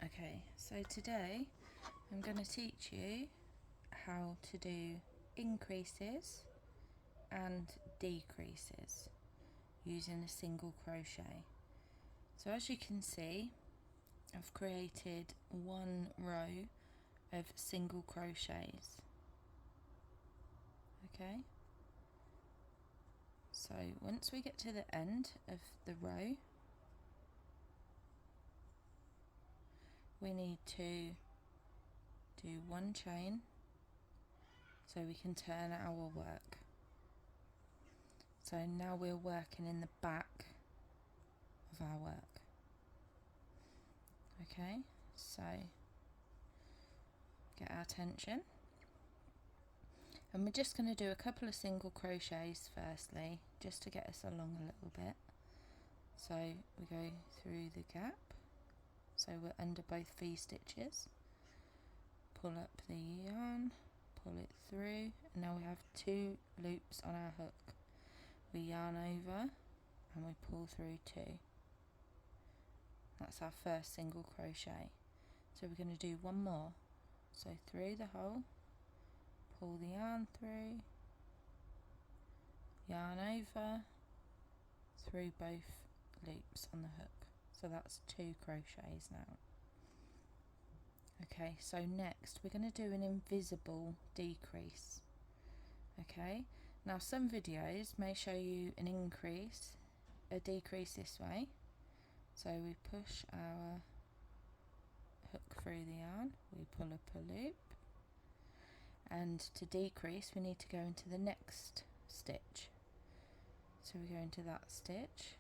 Okay, so today I'm going to teach you how to do increases and decreases using a single crochet. So as you can see, I've created one row of single crochets. Okay, so once we get to the end of the row, we need to do one chain so we can turn our work. So now we're working in the back of our work. Okay, so get our tension, and we're just going to do a couple of single crochets firstly, just to get us along a little bit. So we go through the gap, so we're under both V stitches, pull up the yarn, pull it through, and now we have 2 loops on our hook. We yarn over and we pull through 2. That's our first single crochet. So we're going to do one more. So through the hole, pull the yarn through, yarn over, through both loops on the hook. So that's 2 crochets now. Okay, so next we're going to do an invisible decrease. Okay, now some videos may show you an increase, a decrease this way. So we push our hook through the yarn, we pull up a loop, and to decrease we need to go into the next stitch. So we go into that stitch,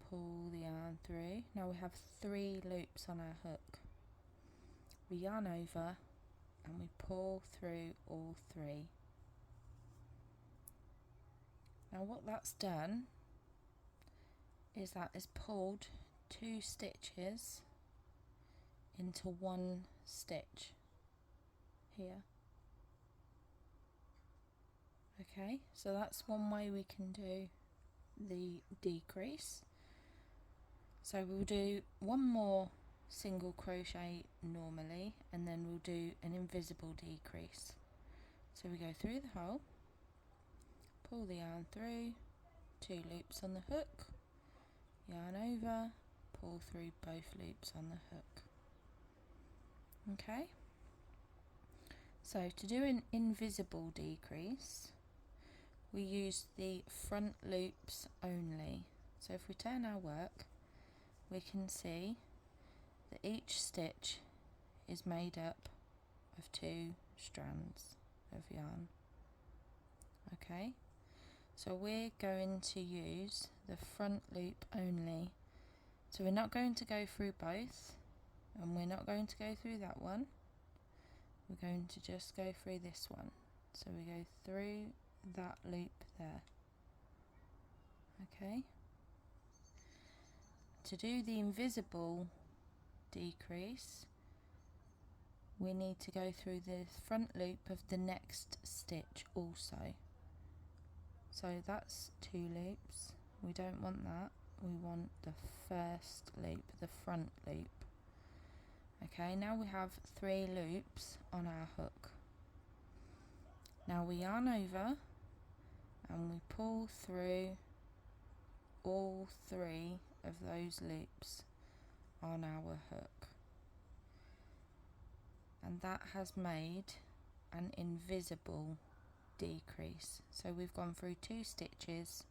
pull the yarn through. Now we have 3 loops on our hook. We yarn over and we pull through all 3. Now what that's done is that has pulled 2 stitches into 1 stitch here. Okay, so that's one way we can do the decrease. So we'll do one more single crochet normally, and then we'll do an invisible decrease. So we go through the hole, pull the yarn through, 2 loops on the hook, yarn over, pull through both loops on the hook. Okay, so to do an invisible decrease, we use the front loops only. So if we turn our work, we can see that each stitch is made up of 2 strands of yarn. Okay, so we're going to use the front loop only. So we're not going to go through both, and we're not going to go through that one. We're going to just go through this one. So we go through that loop there. Okay, to do the invisible decrease, we need to go through the front loop of the next stitch also. So that's 2 loops. We don't want that. We want the first loop, the front loop. Okay, now we have 3 loops on our hook. Now we yarn over and we pull through all 3 of those loops on our hook, and that has made an invisible decrease. So we've gone through 2 stitches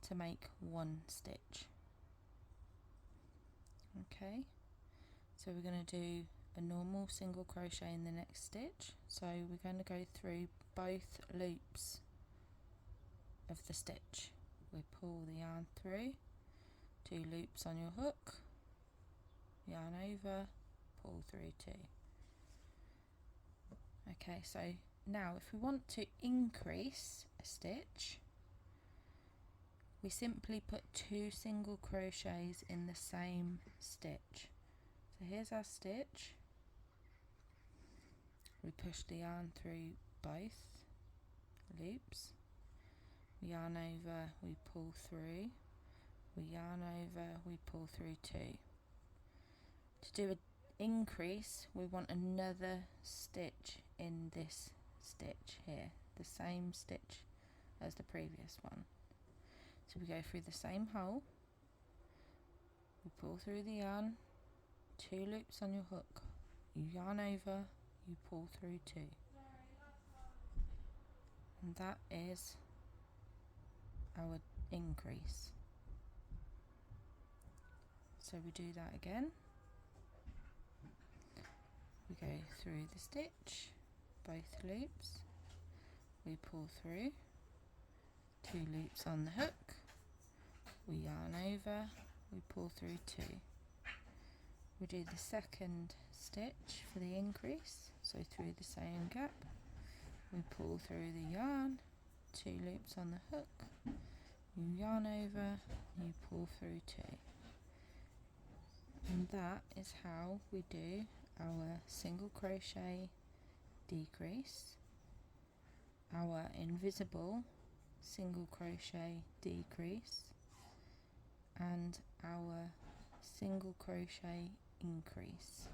to make 1 stitch. Okay, so we're going to do a normal single crochet in the next stitch. So we're going to go through both loops of the stitch. We pull the yarn through, 2 loops on your hook, yarn over, pull through 2. Okay, so now if we want to increase a stitch, we simply put 2 single crochets in the same stitch. So here's our stitch. We push the yarn through both loops, we yarn over, we pull through, we yarn over, we pull through 2. To do an increase, we want another stitch in this stitch here, the same stitch as the previous one. So we go through the same hole, we pull through the yarn, 2 loops on your hook, you yarn over, you pull through 2, and that is our increase. So we do that again, we go through the stitch, both loops, we pull through, 2 loops on the hook, we yarn over, we pull through 2. We do the second stitch for the increase, so through the same gap, we pull through the yarn, 2 loops on the hook, you yarn over, you pull through 2. And that is how we do our single crochet decrease, our invisible single crochet decrease, and our single crochet increase.